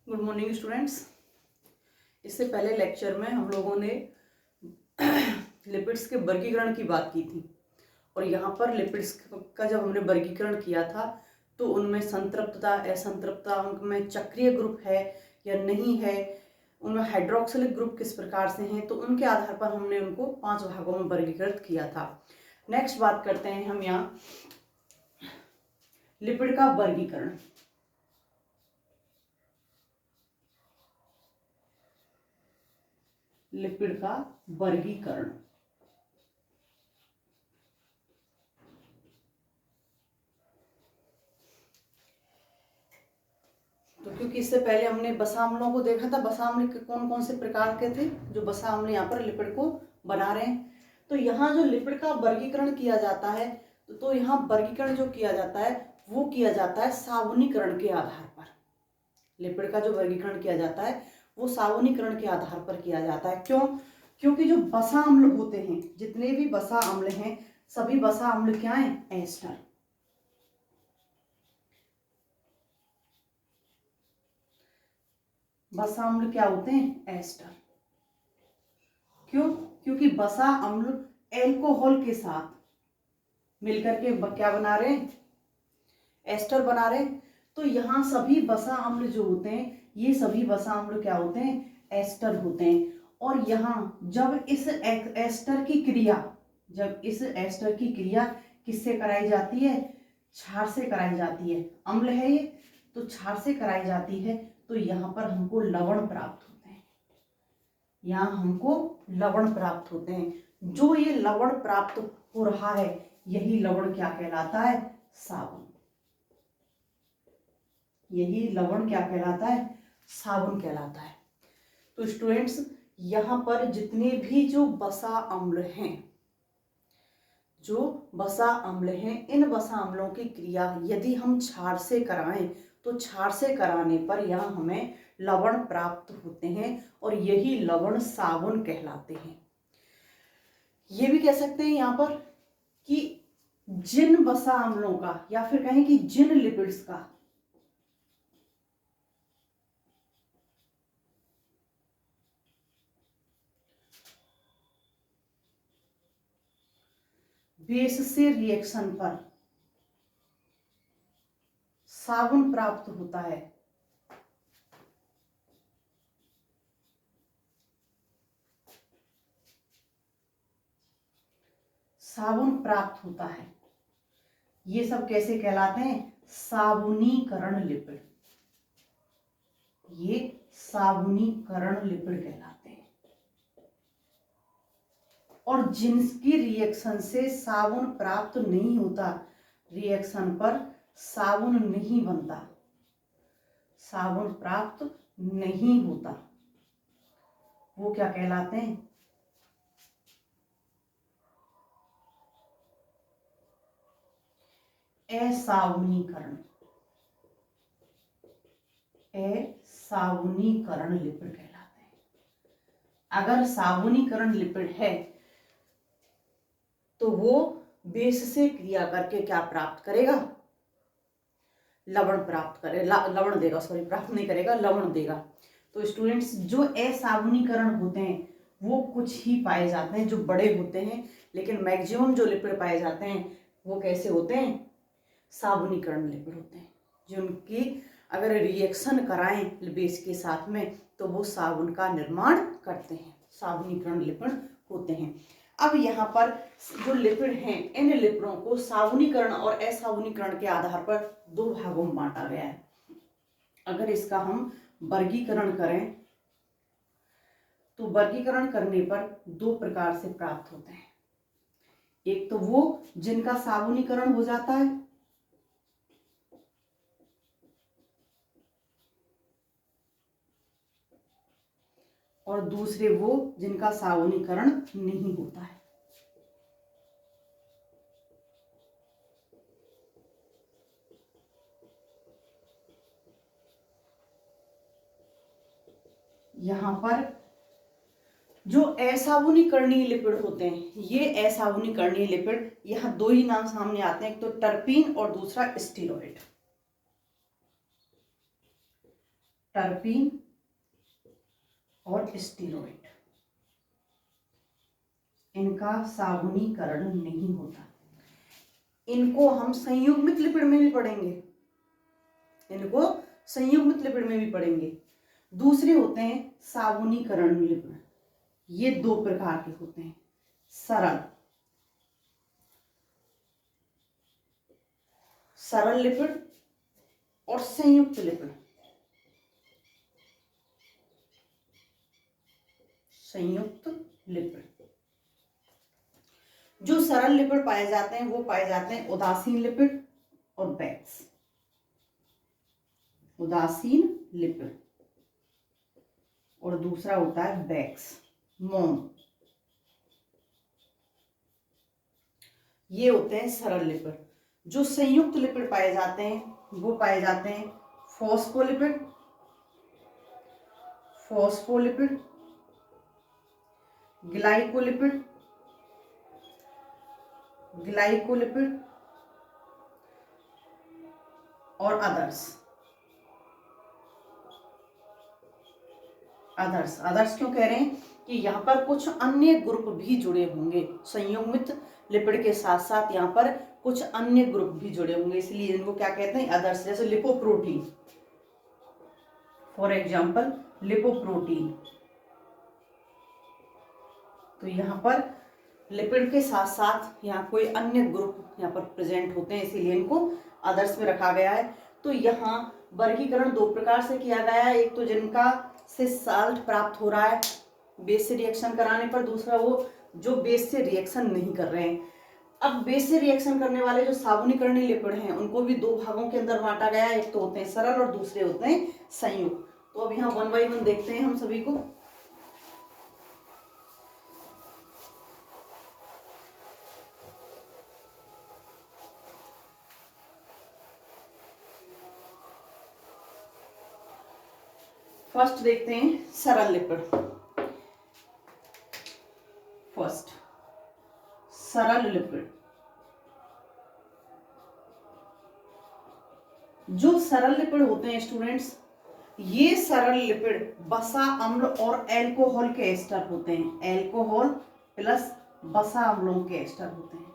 Good morning students. इससे पहले lecture में हम लोगों ने लिपिड्स के वर्गीकरण की बात की थी और यहाँ पर लिपिड्स का जब हमने वर्गीकरण किया था तो उनमें संतृप्तता, असंतृप्तता, उनमें चक्रीय ग्रुप है या नहीं है, उनमें हाइड्रोक्सिलिक ग्रुप किस प्रकार से हैं, तो उनके आधार पर हमने उनको 5 भागों में वर्गीकृत किया था। नेक्स्ट बात करते हैं हम यहाँ लिपिड का वर्गीकरण। लिपिड का वर्गीकरण तो क्योंकि इससे पहले हमने बसा अम्लों को देखा था, बसा अम्ल कौन कौन से प्रकार के थे जो बसा अम्ल यहाँ पर लिपिड को बना रहे हैं। तो यहाँ जो लिपिड का वर्गीकरण किया जाता है तो यहाँ वर्गीकरण जो किया जाता है वो किया जाता है साबुनीकरण के आधार पर। लिपिड का जो वर्गीकरण किया जाता है वो साबुनीकरण के आधार पर किया जाता है। क्यों? क्योंकि जो बसा अम्ल होते हैं, जितने भी बसा अम्ल हैं, सभी बसा अम्ल क्या हैं? एस्टर। बसा अम्ल क्या होते हैं? एस्टर। क्यों? क्योंकि बसा अम्ल एल्कोहल के साथ मिलकर के क्या बना रहे हैं? एस्टर बना रहे हैं। तो यहाँ सभी बसा अम्ल जो होते हैं, ये सभी बसा अम्ल क्या होते हैं? एस्टर होते हैं। और यहाँ जब इस एस्टर की क्रिया किससे कराई जाती है? क्षार से कराई जाती है। अम्ल है ये, तो क्षार से कराई जाती है, तो यहाँ पर हमको लवण प्राप्त होते हैं। यहाँ हमको लवण प्राप्त होते हैं। जो ये लवण प्राप्त हो रहा है, यही लवण क्या कहलाता है? साबुन। यही लवण क्या कहलाता है? साबुन कहलाता है। तो स्टूडेंट्स, यहाँ पर जितने भी जो बसा अम्ल हैं, इन बसा अम्लों की क्रिया यदि हम क्षार से कराएं तो क्षार से कराने पर यहाँ हमें लवण प्राप्त होते हैं और यही लवण साबुन कहलाते हैं। ये भी कह सकते हैं यहाँ पर कि जिन बसा अम्लों का या फिर कहें कि जिन लिपिड्स का बेस से रिएक्शन पर साबुन प्राप्त होता है, ये सब कैसे कहलाते हैं? साबुनीकरण लिपिड। ये साबुनीकरण लिपिड कहलाते हैं। और जिनकी रिएक्शन से साबुन प्राप्त नहीं होता, रिएक्शन पर साबुन नहीं बनता, साबुन प्राप्त नहीं होता, वो क्या कहलाते हैं? असाबुनीकरण। असाबुनीकरण लिपिड कहलाते हैं। अगर साबुनीकरण लिपिड है तो वो बेस से क्रिया करके क्या प्राप्त करेगा? लवण प्राप्त करे, लवण देगा, सॉरी, प्राप्त नहीं करेगा, लवण देगा। तो स्टूडेंट्स, जो असाबुनीकरण होते हैं वो कुछ ही पाए जाते हैं जो बड़े होते हैं, लेकिन मैक्सिमम जो लिपिड पाए जाते हैं वो कैसे होते हैं? साबुनीकरण लिपिड होते हैं, जिनकी अगर रिएक्शन कराएं बेस के साथ में तो वो साबुन का निर्माण करते हैं, साबुनीकरण लिपिड होते हैं। अब यहाँ पर जो लिपिड हैं, इन लिपिडों को साबुनीकरण और असाबुनीकरण के आधार पर 2 भागों में बांटा गया है। अगर इसका हम वर्गीकरण करें तो वर्गीकरण करने पर 2 प्रकार से प्राप्त होते हैं। एक तो वो जिनका साबुनीकरण हो जाता है, और दूसरे वो जिनका साबुनीकरण नहीं होता है। यहाँ पर जो असाबुनीकरणीय लिपिड होते हैं, ये असाबुनीकरणीय लिपिड, यहाँ 2 ही नाम सामने आते हैं, एक तो टर्पीन और दूसरा स्टीरोइड। टर्पीन और स्टीरोइड, इनका साबुनीकरण नहीं होता। इनको हम संयुग्मित लिपिड में भी पढ़ेंगे, इनको संयुग्मित लिपिड में भी पढ़ेंगे। दूसरे होते हैं साबुनीकरण लिपिड, ये दो प्रकार के होते हैं, सरल लिपिड और संयुक्त लिपिड। संयुक्त लिपिड, जो सरल लिपिड पाए जाते हैं वो पाए जाते हैं उदासीन लिपिड और बैक्स। उदासीन लिपिड और दूसरा होता है बैक्स, मोम। ये होते हैं सरल लिपिड। जो संयुक्त लिपिड पाए जाते हैं वो पाए जाते हैं फॉस्फोलिपिड, ग्लाइकोलिपिड और अदर्स। क्यों कह रहे हैं कि यहाँ पर कुछ अन्य ग्रुप भी जुड़े होंगे, संयुग्मित लिपिड के साथ साथ यहाँ पर कुछ अन्य ग्रुप भी जुड़े होंगे, इसलिए इनको क्या कहते हैं, अदर्स। जैसे लिपोप्रोटीन, फॉर एग्जाम्पल लिपोप्रोटीन। तो यहाँ पर लिपिड के साथ साथ यहाँ कोई अन्य ग्रुप यहाँ पर प्रेजेंट होते हैं, इसीलिए इनको अदर्स में रखा गया है। तो यहाँ वर्गीकरण दो प्रकार से किया गया है, एक तो जिनका से साल्ट प्राप्त हो रहा है बेस से रिएक्शन कराने पर, दूसरा वो जो बेस से रिएक्शन नहीं कर रहे हैं। अब बेस से रिएक्शन करने वाले जो साबुनीकरणीय लिपिड हैं उनको भी दो भागों के अंदर बांटा गया है, एक तो होते हैं सरल और दूसरे होते हैं संयुक्त। तो अब यहाँ 1 बाय 1 देखते हैं हम सभी को। फर्स्ट देखते हैं सरल लिपिड। फर्स्ट सरल लिपिड, जो सरल लिपिड होते हैं स्टूडेंट्स, ये सरल लिपिड बसा अम्ल और एल्कोहल के एस्टर होते हैं। एल्कोहल प्लस बसा अम्लों के एस्टर होते हैं,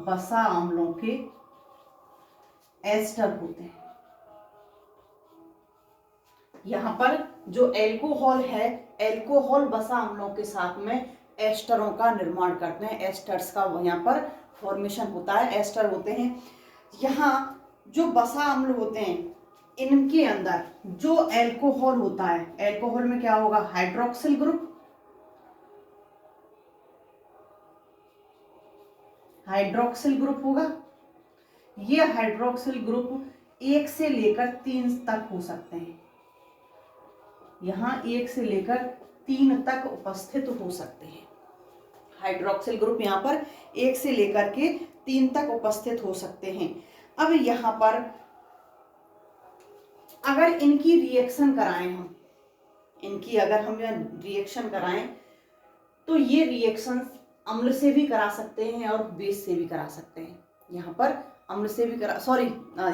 बसा अम्लों के एस्टर होते हैं। यहाँ पर जो एल्कोहल है, एल्कोहल बसा अम्लों के साथ में एस्टरों का निर्माण करते हैं, एस्टर्स का यहाँ पर फॉर्मेशन होता है, एस्टर होते हैं। यहाँ जो बसा अम्ल होते हैं इनके अंदर जो एल्कोहल होता है, एल्कोहल में क्या होगा, हाइड्रोक्सिल ग्रुप, होगा। ये हाइड्रोक्सिल ग्रुप 1 से लेकर 3 तक हो सकते हैं, यहाँ 1 से लेकर 3 तक उपस्थित हो सकते हैं। हाइड्रोक्सिल ग्रुप यहाँ पर 1 से लेकर के 3 तक उपस्थित हो सकते हैं। अब यहाँ पर अगर इनकी रिएक्शन कराएं हम, अगर हम रिएक्शन कराएं तो ये रिएक्शन अम्ल से भी करा सकते हैं और बेस से भी करा सकते हैं। यहाँ पर अम्ल से भी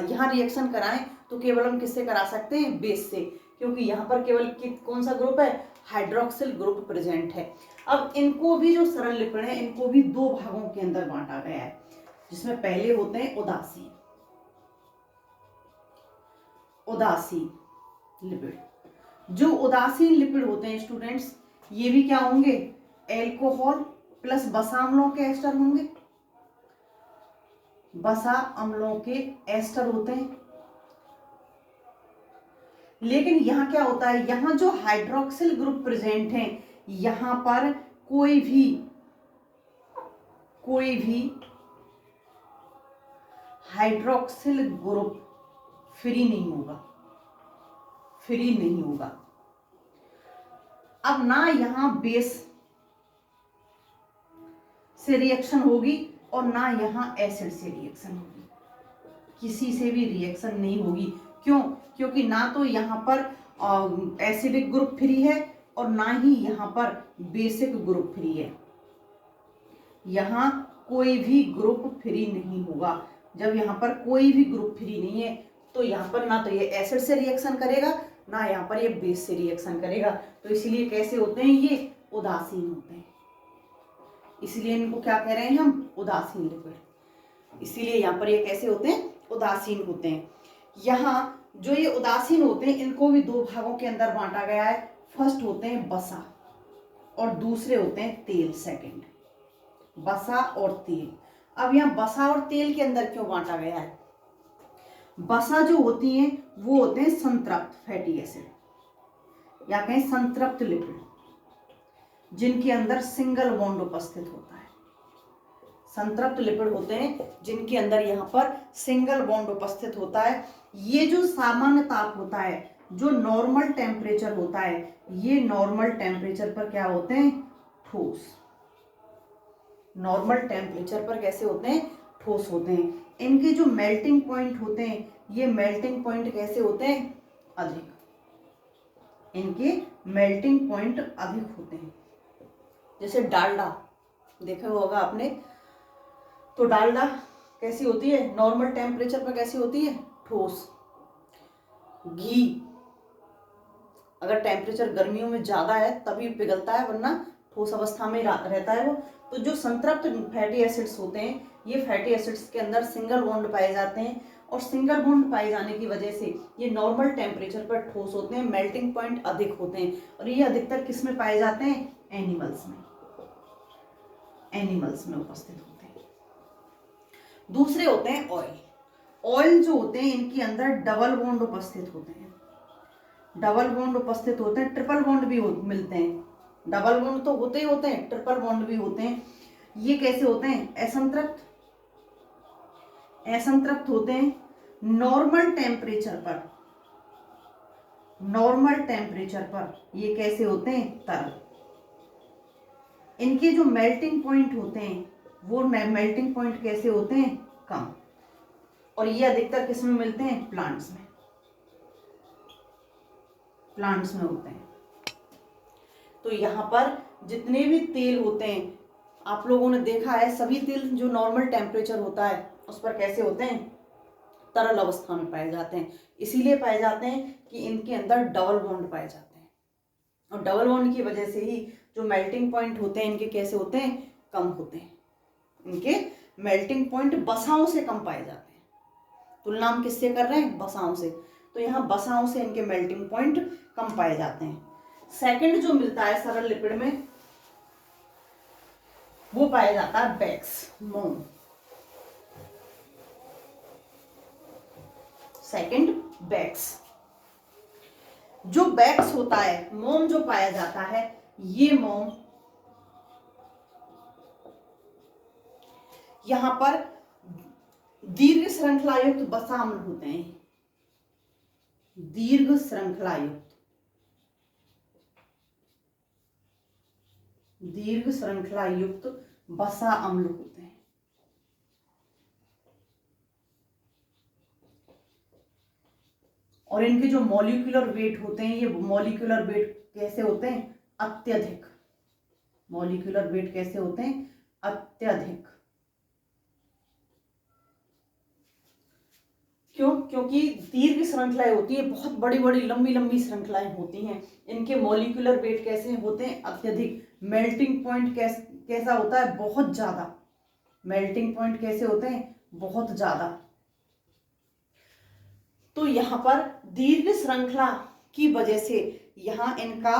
यहाँ रिएक्शन कराएं तो केवल हम किससे करा सकते हैं, बेस से, क्योंकि यहाँ पर केवल कौन सा ग्रुप है, हाइड्रोक्सिल ग्रुप प्रेजेंट है। अब इनको भी जो सरल लिपिड है इनको भी दो भागों के अंदर बांटा गया है, जिसमें पहले होते हैं उदासीन लिपिड। जो उदासीन लिपिड होते हैं स्टूडेंट्स, ये भी क्या होंगे, एल्कोहल प्लस बसा अम्लों के एस्टर होंगे, बसा अम्लों के एस्टर होते हैं। लेकिन यहाँ क्या होता है, यहाँ जो हाइड्रोक्सिल ग्रुप प्रेजेंट हैं, यहाँ पर कोई भी हाइड्रोक्सिल ग्रुप फ्री नहीं होगा। अब ना यहाँ बेस से रिएक्शन होगी और ना यहाँ एसिड से रिएक्शन होगी, किसी से भी रिएक्शन नहीं होगी। क्यों? क्योंकि ना तो यहाँ पर एसिडिक ग्रुप फ्री है और ना ही यहाँ पर बेसिक ग्रुप फ्री है। यहाँ कोई भी ग्रुप फ्री नहीं होगा। जब यहाँ पर कोई भी ग्रुप फ्री नहीं है तो यहाँ पर ना तो ये एसिड से रिएक्शन करेगा, ना यहाँ पर ये बेस से रिएक्शन करेगा। तो इसीलिए कैसे होते हैं, ये उदासीन होते हैं। इसीलिए इनको क्या कह रहे हैं हम, उदासीन लिपिड। इसीलिए यहाँ पर ये कैसे होते हैं, उदासीन होते हैं। यहाँ जो ये उदासीन होते हैं इनको भी दो भागों के अंदर बांटा गया है। फर्स्ट होते हैं बसा और दूसरे होते हैं तेल। सेकंड, बसा और तेल। अब यहाँ बसा और तेल के अंदर क्यों बांटा गया है? बसा जो होती हैं वो होते हैं संतृप्त फैटी एसिड या कहें संतृप्त लिपिड, जिनके अंदर सिंगल बॉन्ड उपस्थित होता है। संतृप्त लिपिड होते हैं जिनके अंदर यहाँ पर सिंगल बॉन्ड उपस्थित होता है। ये जो सामान्य ताप होता है, जो नॉर्मल टेम्परेचर होता है, ये नॉर्मल टेम्परेचर पर क्या होते हैं, ठोस। नॉर्मल टेम्परेचर पर कैसे होते हैं, ठोस होते हैं। इनके जो मेल्टिंग पॉइंट होते हैं, ये मेल्टिंग पॉइंट कैसे होते हैं, अधिक। इनके मेल्टिंग पॉइंट अधिक होते हैं। जैसे डालडा देखा होगा आपने, तो डालडा कैसी होती है, नॉर्मल टेम्परेचर पर कैसी होती है, ठोस। घी अगर टेम्परेचर गर्मियों में ज्यादा है तभी पिघलता है, वरना ठोस अवस्था में रहता है वो। तो जो संतृप्त फैटी एसिड्स होते हैं, ये फैटी एसिड्स के अंदर सिंगल बॉन्ड पाए जाते हैं, और सिंगल बॉन्ड पाए जाने की वजह से ये नॉर्मल टेम्परेचर पर ठोस होते हैं, मेल्टिंग पॉइंट अधिक होते हैं। और ये अधिकतर किस में पाए जाते हैं, एनिमल्स में। एनिमल्स में उपस्थित होते हैं। दूसरे होते हैं ऑयल। ऑयल जो होते हैं इनके अंदर डबल बॉन्ड उपस्थित होते हैं। डबल बॉन्ड उपस्थित होते हैं, ट्रिपल बॉन्ड भी मिलते हैं। डबल बॉन्ड तो होते ही होते हैं, ट्रिपल बॉन्ड भी होते हैं। ये कैसे होते हैं, असंतृप्त। असंतृप्त होते हैं नॉर्मल टेम्परेचर पर। नॉर्मल टेम्परेचर पर ये कैसे होते हैं, तरल। इनके जो मेल्टिंग पॉइंट होते हैं, वो मेल्टिंग पॉइंट कैसे होते हैं, कम। और ये अधिकतर किस में मिलते हैं, प्लांट्स में। प्लांट्स में होते हैं। तो यहाँ पर जितने भी तेल होते हैं, आप लोगों ने देखा है सभी तेल जो नॉर्मल टेम्परेचर होता है उस पर कैसे होते हैं, तरल अवस्था में पाए जाते हैं। इसीलिए पाए जाते हैं कि इनके अंदर डबल बॉन्ड पाए जाते हैं, और डबल बॉन्ड की वजह से ही जो मेल्टिंग पॉइंट होते हैं इनके कैसे होते हैं, कम होते हैं। इनके मेल्टिंग पॉइंट बसाओं से कम पाए जाते हैं। तुलना हम किससे कर रहे हैं, बसाओं से। तो यहाँ बसाओं से इनके मेल्टिंग पॉइंट कम पाए जाते हैं। सेकंड जो मिलता है सरल लिपिड में, वो पाया जाता है बैक्स, मोम। Second backs. जो बैक्स होता है, मोम जो पाया जाता है, ये मोम यहां पर दीर्घ श्रृंखला युक्त बसा अम्ल होते हैं। दीर्घ श्रृंखला युक्त, दीर्घ श्रृंखला युक्त बसा अम्ल होते हैं। और इनके जो मॉलिक्यूलर वेट होते हैं, ये मॉलिक्यूलर वेट कैसे होते हैं, अत्यधिक। मॉलिक्यूलर वेट कैसे होते हैं, अत्यधिक। क्यों? क्योंकि दीर्घ श्रृंखलाएं होती है, बहुत बड़ी बड़ी लंबी लंबी श्रृंखलाएं होती हैं। इनके मॉलिक्यूलर वेट कैसे होते हैं, अत्यधिक। मेल्टिंग पॉइंट कैसा होता है, बहुत ज्यादा। मेल्टिंग पॉइंट कैसे होते हैं, बहुत ज्यादा। तो यहाँ पर दीर्घ श्रृंखला की वजह से यहाँ इनका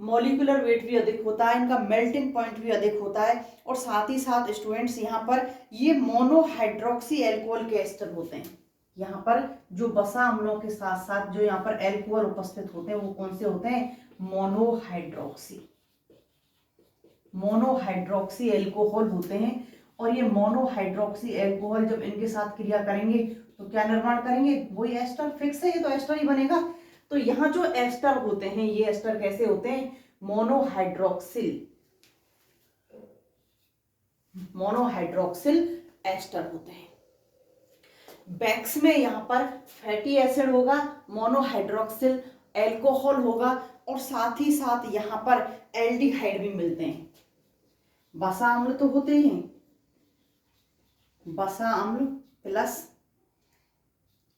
मॉलिक्यूलर वेट भी अधिक होता है, इनका मेल्टिंग पॉइंट भी अधिक होता है। और साथ ही साथ स्टूडेंट्स यहाँ पर ये मोनोहाइड्रोक्सी एल्कोहल के एस्टर होते हैं। यहाँ पर जो बसा अम्लों के साथ साथ जो यहाँ पर एल्कोहल उपस्थित होते हैं, वो कौन से होते हैं, मोनोहाइड्रोक्सी। मोनोहाइड्रोक्सी एल्कोहल होते हैं। और ये मोनोहाइड्रोक्सी एल्कोहल जब इनके साथ क्रिया करेंगे तो क्या निर्माण करेंगे, वही एस्टर। फिक्स है, ये तो एस्टर ही बनेगा। तो यहाँ जो एस्टर होते हैं, ये एस्टर कैसे होते हैं, मोनोहाइड्रोक्सिल। मोनोहाइड्रोक्सिल एस्टर होते हैं। बैक्स में यहाँ पर फैटी एसिड होगा, मोनोहाइड्रोक्सिल एल्कोहल होगा, और साथ ही साथ यहाँ पर एल्डिहाइड भी मिलते हैं। बसा अम्ल तो होते ही हैं, बसा अम्ल plus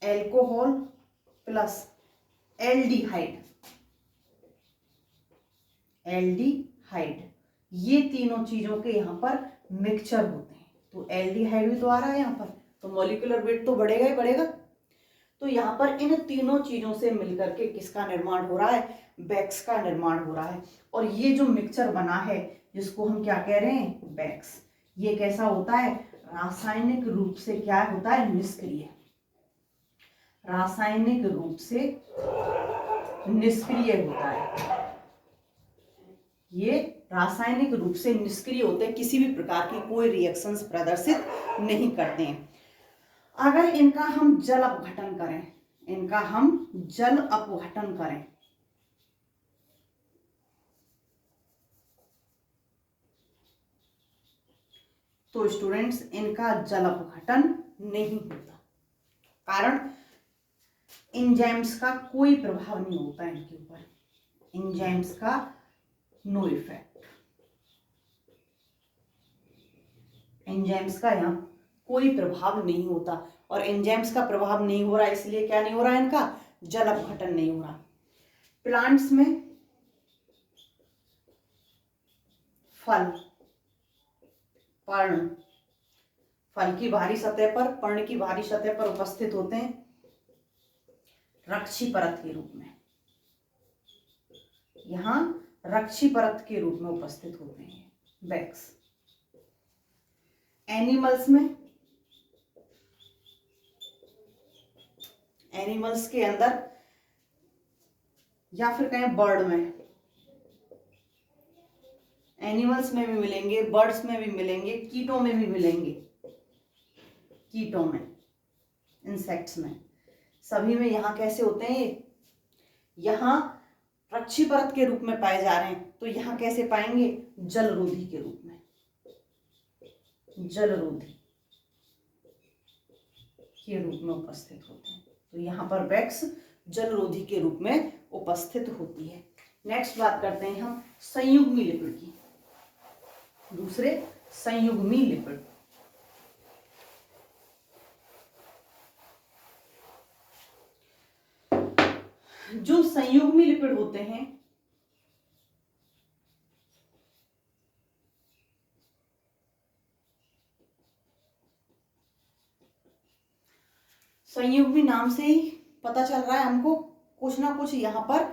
alcohol plus aldehyde, aldehyde, ये तीनों चीजों के यहाँ पर मिक्सचर होते हैं। तो एल्डिहाइड भी तो आ रहा है यहाँ पर, तो मॉलिक्यूलर वेट तो बढ़ेगा ही बढ़ेगा। तो यहाँ पर इन तीनों चीजों से मिलकर के किसका निर्माण हो रहा है, बैक्स का निर्माण हो रहा है। और ये जो मिक्सचर बना है जिसको हम क्या कह रहे हैं, बैक्स, ये कैसा होता है, रासायनिक रूप से क्या होता है, निष्क्रिय, रासायनिक रूप से निष्क्रिय होता है। ये रासायनिक रूप से निष्क्रिय होते हैं, किसी भी प्रकार की कोई रिएक्शंस प्रदर्शित नहीं करते हैं। अगर इनका हम जल अपघटन करें, इनका हम जल अपघटन करें, तो स्टूडेंट्स इनका जल अपघटन नहीं होता, कारण एंजाइम्स का कोई प्रभाव नहीं होता इनके ऊपर, एंजाइम्स का नो इफेक्ट, एंजाइम्स का यहाँ कोई प्रभाव नहीं होता। और एंजाइम्स का प्रभाव नहीं हो रहा, इसलिए क्या नहीं हो रहा, इनका जल अपघटन नहीं हो रहा। प्लांट्स में फल, पर्ण, फल की बाहरी सतह पर, पर्ण की बाहरी सतह पर उपस्थित होते हैं रक्षी परत के रूप में, यहां रक्षी परत के रूप में उपस्थित होते हैं बैक्स। एनिमल्स में, एनिमल्स के अंदर या फिर कहें बर्ड में, एनिमल्स में भी मिलेंगे, बर्ड्स में भी मिलेंगे, कीटों में भी मिलेंगे, कीटों में, इंसेक्ट्स में, सभी में यहाँ कैसे होते हैं, यहाँ रक्षी परत के रूप में पाए जा रहे हैं। तो यहाँ कैसे पाएंगे, जलरोधी के रूप में, जलरोधी के रूप में उपस्थित होते हैं। तो यहाँ पर बैक्स जलरोधी के रूप में उपस्थित होती है। नेक्स्ट बात करते हैं हम संयुग्मी लिपिड की, दूसरे संयुग्मी लिपिड। जो संयुग्मी लिपिड होते हैं संयुग्मी नाम से ही पता चल रहा है हमको, कुछ ना कुछ यहाँ पर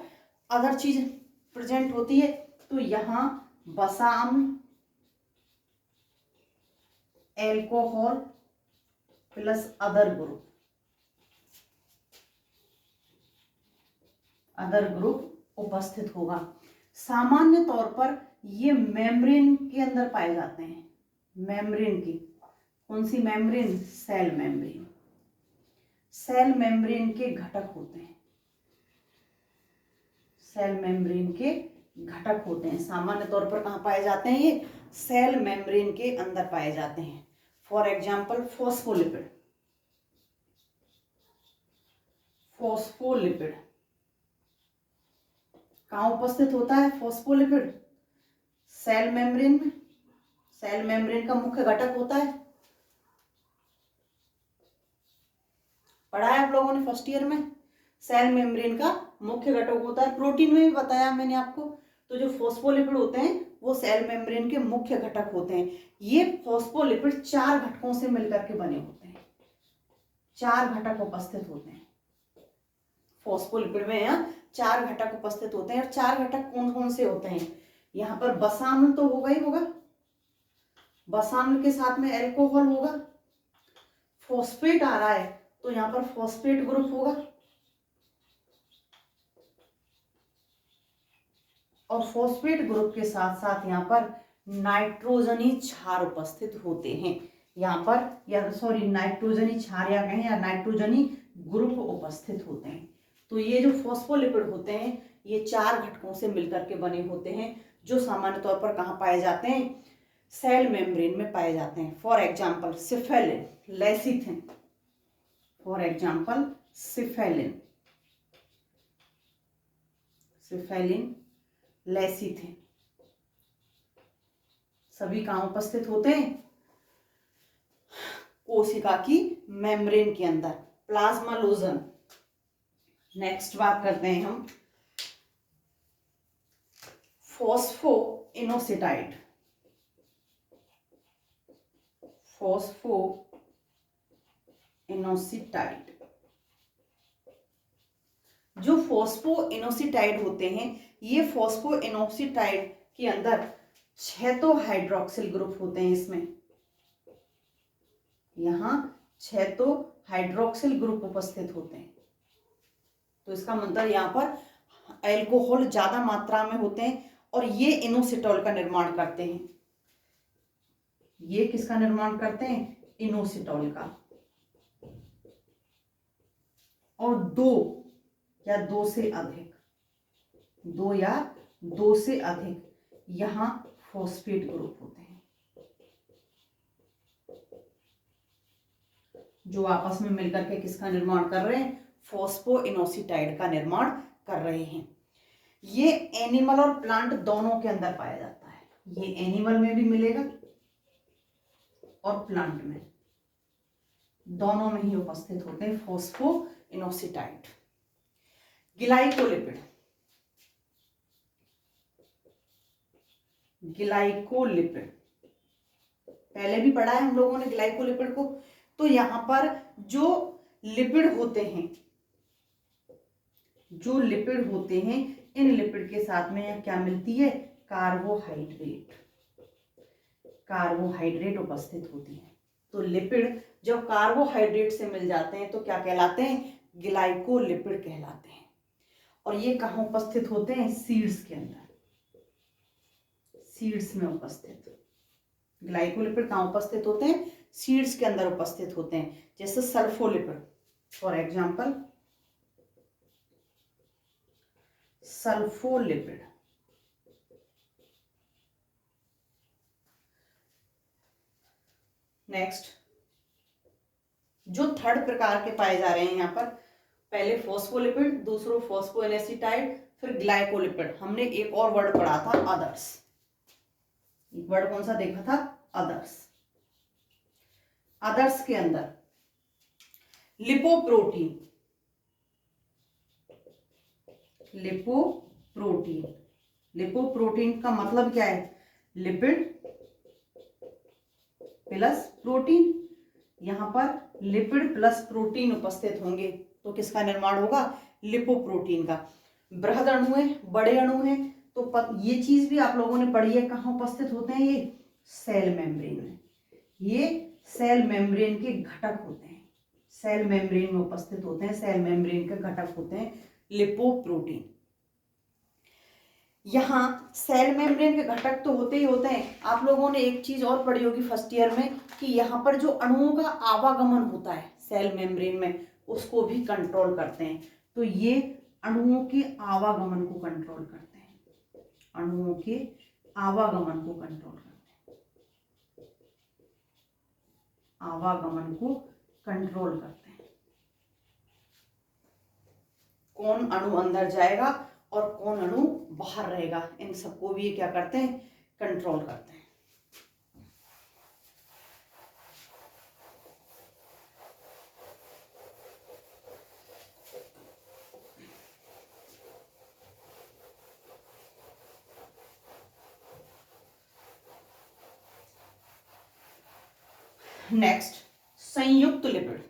अदर चीज प्रेजेंट होती है। तो यहाँ वसा अम्ल, alcohol plus other group, other group उपस्थित होगा। सामान्य तौर पर ये मेम्ब्रेन के अंदर पाए जाते हैं, मेम्ब्रेन की, कौन सी membrane, cell membrane, cell membrane के घटक होते हैं, सेल मेम्ब्रेन के घटक होते हैं। सामान्य तौर पर कहाँ पाए जाते हैं, ये सेल मेम्ब्रेन के अंदर पाए जाते हैं। फॉर एग्जाम्पल फॉस्फोलिपिड, फॉस्फोलिपिड कहाँ उपस्थित होता है, फॉस्फोलिपिड सेल मेम्ब्रेन में, सेल मेम्ब्रेन का मुख्य घटक होता है, पढ़ा है आप लोगों ने फर्स्ट ईयर में, सेल मेम्ब्रेन का मुख्य घटक होता है। प्रोटीन में भी बताया मैंने आपको। तो जो फॉस्फोलिपिड होते हैं वो सेल मेम्ब्रेन के मुख्य घटक होते हैं। ये फॉस्फोलिपिड 4 घटकों से मिलकर के बने होते हैं, 4 घटक उपस्थित होते हैं फॉस्फोलिपिड में, यहाँ 4 घटक उपस्थित होते हैं। और 4 घटक कौन कौन से होते हैं, यहाँ पर वसाम्ल तो होगा ही होगा, वसाम्ल के साथ में एल्कोहल होगा, फॉस्फेट आ रहा है तो यहाँ पर फॉस्फेट ग्रुप होगा, और फॉस्फेट ग्रुप के साथ साथ यहाँ पर नाइट्रोजनी क्षार उपस्थित होते हैं। यहाँ पर या सॉरी नाइट्रोजनी क्षार या कहें या नाइट्रोजनी ग्रुप उपस्थित होते हैं। तो ये जो फॉस्फोलिपिड होते हैं ये 4 घटकों से मिलकर के बने होते हैं, जो सामान्य तौर पर कहाँ पाए जाते हैं, सेल मेम्ब्रेन में पाए जाते हैं। For example cephaeline, lecithin, for example cephaeline, cephaeline, lecithin सभी कहाँ उपस्थित होते हैं, कोशिका की मेम्ब्रेन के अंदर। प्लाज्मालोजन। नेक्स्ट बात करते हैं हम फॉस्फोइनोसिटाइड। फॉस्फोइनोसिटाइड, जो फॉस्फोइनोसिटाइड होते हैं, ये फॉस्फोइनोसिटाइड के अंदर 6 तो हाइड्रोक्सिल ग्रुप होते हैं। इसमें यहां 6 तो हाइड्रोक्सिल ग्रुप उपस्थित होते हैं। तो इसका मतलब यहाँ पर एल्कोहल ज्यादा मात्रा में होते हैं और ये इनोसिटॉल का निर्माण करते हैं। ये किसका निर्माण करते हैं? इनोसिटॉल का। और 2 या 2 से अधिक, 2 या 2 से अधिक यहां फॉस्फेट ग्रुप होते हैं, जो आपस में मिलकर के किसका निर्माण कर रहे हैं? फॉस्फोइनोसिटाइड का निर्माण कर रहे हैं। ये एनिमल और प्लांट दोनों के अंदर पाया जाता है। ये एनिमल में भी मिलेगा और प्लांट में, दोनों में ही उपस्थित होते हैं फॉस्फोइनोसिटाइड। ग्लाइकोलिपिड, ग्लाइकोलिपिड पहले भी पढ़ा है हम लोगों ने ग्लाइकोलिपिड को। तो यहां पर जो लिपिड होते हैं, जो लिपिड होते हैं, इन लिपिड के साथ में यह क्या मिलती है? कार्बोहाइड्रेट। कार्बोहाइड्रेट उपस्थित होती है। तो लिपिड जब कार्बोहाइड्रेट से मिल जाते हैं तो क्या कहलाते हैं? ग्लाइकोलिपिड कहलाते हैं। और ये कहाँ उपस्थित होते हैं? सीड्स के अंदर, सीड्स में उपस्थित। ग्लाइकोलिपिड कहाँ उपस्थित होते हैं? सीड्स के अंदर उपस्थित होते हैं। जैसे सल्फोलिपिड, फॉर एग्जाम्पल सल्फोलिपिड। नेक्स्ट, जो थर्ड प्रकार के पाए जा रहे हैं यहां पर, पहले फॉस्फोलिपिड, दूसरो फॉस्फोइनोसिटाइड, फिर ग्लाइकोलिपिड। हमने एक और वर्ड पढ़ा था, अदर्स। एक वर्ड कौन सा देखा था? अदर्स। अदर्स के अंदर लिपोप्रोटीन, लिपोप्रोटीन। लिपोप्रोटीन का मतलब क्या है? Lipid plus protein. यहां पर लिपिड प्लस प्रोटीन उपस्थित होंगे तो किसका निर्माण होगा? लिपोप्रोटीन का। बृहद अणु है, बड़े अणु है, तो ये चीज भी आप लोगों ने पढ़ी है। कहाँ उपस्थित होते हैं ये? सेल मेम्ब्रेन में। ये सेल मेम्ब्रेन के घटक होते हैं, सेल मेम्ब्रेन में उपस्थित होते हैं। सेल मेम्ब्रेन के घटक होते हैं लिपोप्रोटीन। यहाँ सेल मेम्ब्रेन के घटक तो होते ही होते हैं। आप लोगों ने एक चीज और पढ़ी होगी फर्स्ट ईयर में कि यहाँ पर जो अणुओं का आवागमन होता है सेल मेम्ब्रेन में, उसको भी कंट्रोल करते हैं। तो ये अणुओं के आवागमन को कंट्रोल करते हैं, अणुओं के आवागमन को कंट्रोल करते हैं, आवागमन को कंट्रोल करते हैं। कौन अणु अंदर जाएगा और कौन अणु बाहर रहेगा, इन सबको भी ये क्या करते हैं? कंट्रोल करते हैं। नेक्स्ट, संयुक्त लिपिड।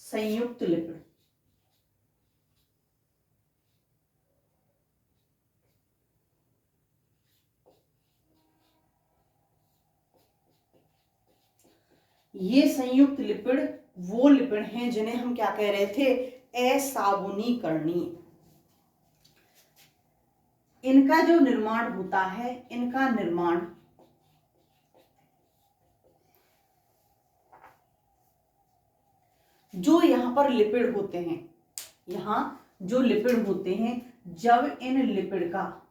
संयुक्त लिपिड, ये संयुक्त लिपिड वो लिपिड हैं जिन्हें हम क्या कह रहे थे? असाबुनीकरणीय। इनका जो निर्माण होता है, इनका निर्माण जो यहां पर लिपिड होते हैं, यहां जो लिपिड होते हैं, जब इन लिपिड का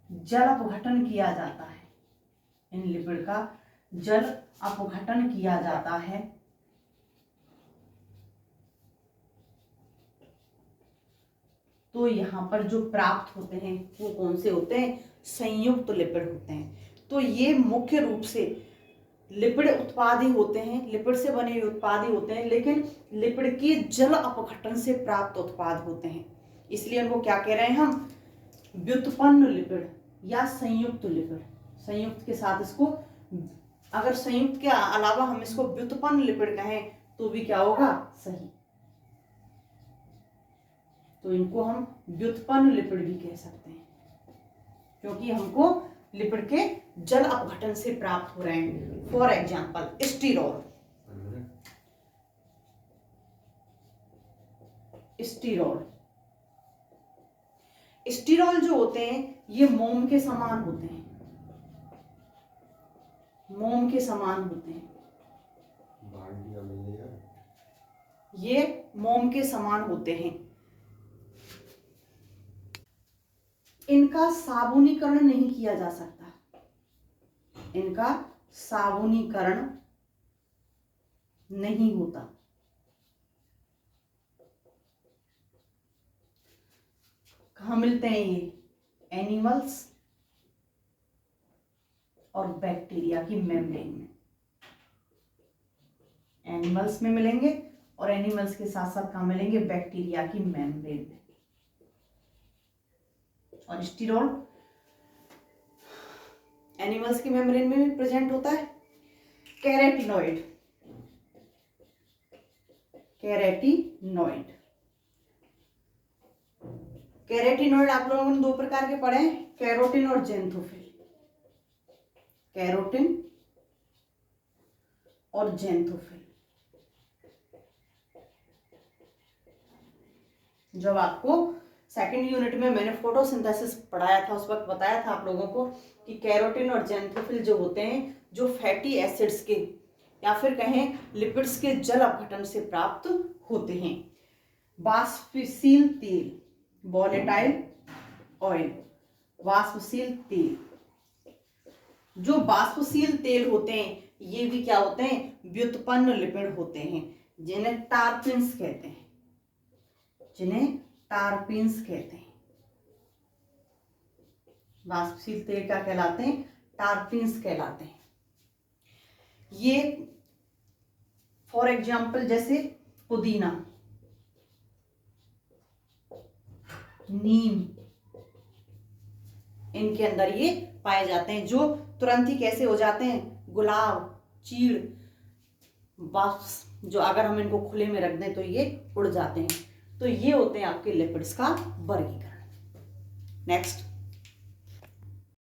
जल अपघटन किया जाता है, इन लिपिड का जल अपघटन किया जाता है, तो यहां पर जो प्राप्त होते हैं वो कौन से होते हैं? संयुक्त लिपिड होते हैं। तो ये मुख्य रूप से लिपिड उत्पाद ही होते हैं, लिपिड से बने हुए उत्पाद ही होते हैं, लेकिन लिपिड के जल अपघटन से प्राप्त उत्पाद होते हैं, इसलिए उनको क्या कह रहे हैं हम, व्युत्पन्न लिपिड या संयुक्त लिपिड। संयुक्त के साथ इसको, अगर संयुक्त के अलावा हम इसको व्युत्पन्न लिपिड कहें तो भी क्या होगा, सही। तो इनको हम व्युत्पन्न लिपिड भी कह सकते हैं, क्योंकि हमको लिपिड के जल अपघटन से प्राप्त हो रहे हैं। For example sterol, sterol sterol जो होते हैं ये मोम के समान होते हैं, मोम के समान होते हैं, ये मोम के समान होते हैं। इनका साबुनीकरण नहीं किया जा सकता, इनका साबुनीकरण नहीं होता। कहाँ मिलते हैं ये, एनिमल्स और बैक्टीरिया की मेम्ब्रेन में, एनिमल्स में मिलेंगे और एनिमल्स के साथ साथ कहाँ मिलेंगे, बैक्टीरिया की मेम्ब्रेन में। और स्टीरोल एनिमल्स की मेम्ब्रेन में भी प्रेजेंट होता है। कैरेटिनॉइड, कैरेटिनॉइड कैरेटिनॉइड आप लोगों ने दो प्रकार के पढ़े हैं, कैरोटिन और जेंथोफिल। कैरोटिन और जेंथोफिल। जब आपको सेकंड यूनिट में मैंने फोटोसिंथेसिस पढ़ाया था, उस वक्त बताया था आप लोगों को कि कैरोटिन और जेंथोफिल जो होते हैं, जो फैटी एसिड्स के या फिर कहें लिपिड्स के जल अपघटन से प्राप्त होते हैं। वाष्पशील तेल, वॉलेटाइल ऑयल, वाष्पशील तेल, जो वाष्पशील तेल होते हैं ये भी क्या होते हैं, व्युत्पन्न लिपिड होते हैं, जिन्हें टारपिन्स कहते हैं, जिन्हें टारपिन्स कहते हैं। वाष्पशील तेल क्या कहलाते हैं, टारपिन्स कहलाते हैं। ये फॉर एग्जाम्पल जैसे पुदीना, नीम, इनके अंदर ये पाए जाते हैं, जो तुरंत ही कैसे हो जाते हैं, गुलाब, चीड़, वाष्प, जो अगर हम इनको खुले में रख दें तो ये उड़ जाते हैं। तो ये होते हैं आपके लिपिड्स का वर्गीकरण। नेक्स्ट,